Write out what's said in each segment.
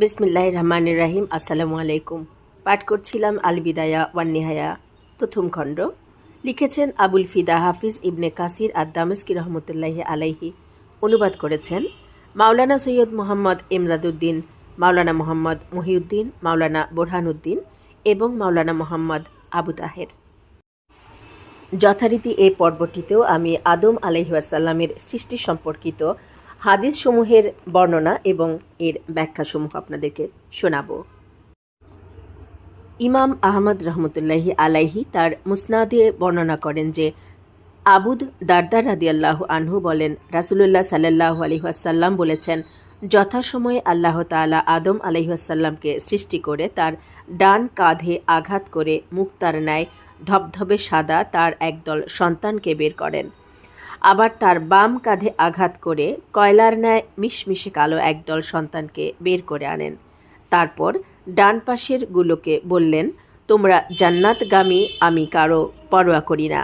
বিসমিল্লাহির রহমানির রহিম। আসসালামু আলাইকুম। পাঠ করছিলাম আল বিদায়া ওয়ান নিহায়া, প্রথম খণ্ড। লিখেছেন আবুল ফিদা হাফিজ ইবনে কাসির আদ দামেস্কি রহমতুল্লাহি আলাইহি। অনুবাদ করেছেন মাওলানা সৈয়দ মোহাম্মদ ইমদাদউদ্দিন, মাওলানা মোহাম্মদ মহিউদ্দিন, মাওলানা বোরহানউদ্দিন এবং মাওলানা মোহাম্মদ আবু তাহের। যথারীতি এই পর্বটিতেও আমি আদম আলাইহিওয়াসাল্লামের সৃষ্টি সম্পর্কিত হাদিসসমূহের বর্ণনা এবং এর ব্যাখ্যাসমূহ আপনাদেরকে শোনাব। ইমাম আহমদ রহমতুল্লাহি আলাইহি তার মুসনাদে বর্ণনা করেন যে আবুদ দারদা রাদিয়াল্লাহু আনহু বলেন, রাসূলুল্লাহ সাল্লাল্লাহু আলাইহি ওয়াসাল্লাম বলেছেন, যথাসময়ে আল্লাহ তাআলা আদম আলাইহিসসালামকে সৃষ্টি করে তার ডান কাঁধে আঘাত করে মুক্তার ন্যায় ধবধবে সাদা তার একদল সন্তানকে বের করেন। আবার তার বাম কাঁধে আঘাত করে কয়লার ন্যায় মিশমিশে কালো একদল সন্তানকে বের করে আনেন। তারপর ডান পাশের গুলোকে বললেন, তোমরা জান্নাতগামী, আমি কারো পরোয়া করি না।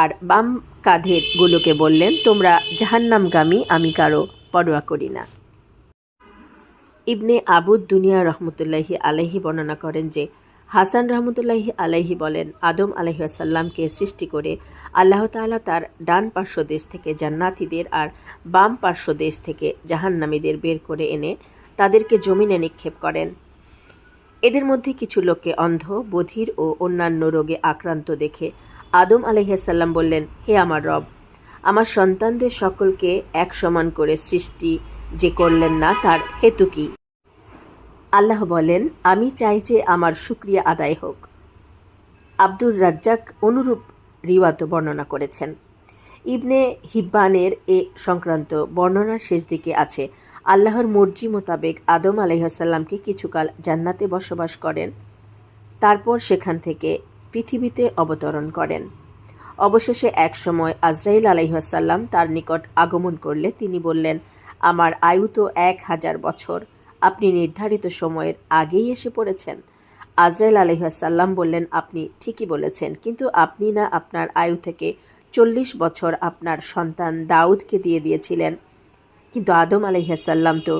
আর বাম কাঁধের গুলোকে বললেন, তোমরা জাহান্নামগামী, আমি কারো পরোয়া করি না। ইবনে আবুদ দুনিয়া রহমতুল্লাহি আলাইহি বর্ণনা করেন যে হাসান রহমতুল্লাহি আলাইহি বলেন, আদম আলাইহিসসালামকে সৃষ্টি করে আল্লাহ তাআলা তার ডান পার্শ্ব দেশ থেকে জান্নাতীদের আর বাম পার্শ্ব দেশ থেকে জাহান্নামীদের বের করে এনে তাদেরকে জমিনে নিক্ষেপ করেন। এদের মধ্যে কিছু লোককে অন্ধ, বধির ও অন্যান্য রোগে আক্রান্ত দেখে আদম আলাইহিসসালাম বললেন, হে আমার রব, আমার সন্তানদের সকলকে এক সমান করে সৃষ্টি যে করলেন না, তার হেতু কি? আল্লাহ বলেন, আমি চাই যে আমার শুকরিয়া আদায় হোক। আব্দুর রাজ্জাক অনুরূপ রিওয়াত বর্ণনা করেছেন। ইবনে হিব্বানের এ সংক্রান্ত বর্ণনার শেষ দিকে আছে, আল্লাহর মর্জি মোতাবেক আদম আলাইহিসসালামকে কিছুকাল জান্নাতে বসবাস করেন, তারপর সেখান থেকে পৃথিবীতে অবতরণ করেন। অবশেষে এক সময় আজরাইল আলাইহিসসালাম তার নিকট আগমন করলে তিনি বললেন, আমার আয়ু তো 1000 বছর, আপনি নির্ধারিত সময়ের আগেই এসে পড়েছেন। আজরাইল আলাইহিসসালাম বললেন, আপনি ঠিকই বলেছেন, কিন্তু আপনি না আপনার আয়ু থেকে 40 বছর আপনার সন্তান দাউদকে দিয়ে দিয়েছিলেন। কিন্তু আদম আলাইহিসসালাম তো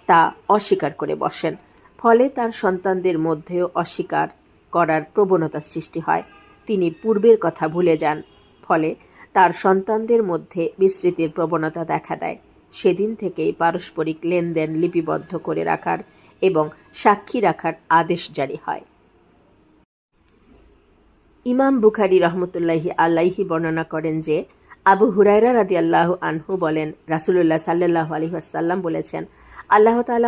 তা অস্বীকার করে বসেন। ফলে তার সন্তানদের মধ্যেও অস্বীকার করার প্রবণতা সৃষ্টি হয়। তিনি পূর্বের কথা ভুলে যান। ফলে তার সন্তানদের মধ্যে বিস্মৃতির প্রবণতা দেখা দেয়। সেদিন থেকেই পারস্পরিক লেনদেন লিপিবদ্ধ করে রাখার এবং সাক্ষী রাখার আদেশ জারি হয়। ইমাম বুখারী রহমতুল্লাহি আলাইহি বর্ণনা করেন যে আবু হুরায়রা রাদিয়াল্লাহু আনহু বলেন, রাসূলুল্লাহ সাল্লাল্লাহু আলাইহি ওয়াসাল্লাম বলেছেন, আল্লাহ তাআলা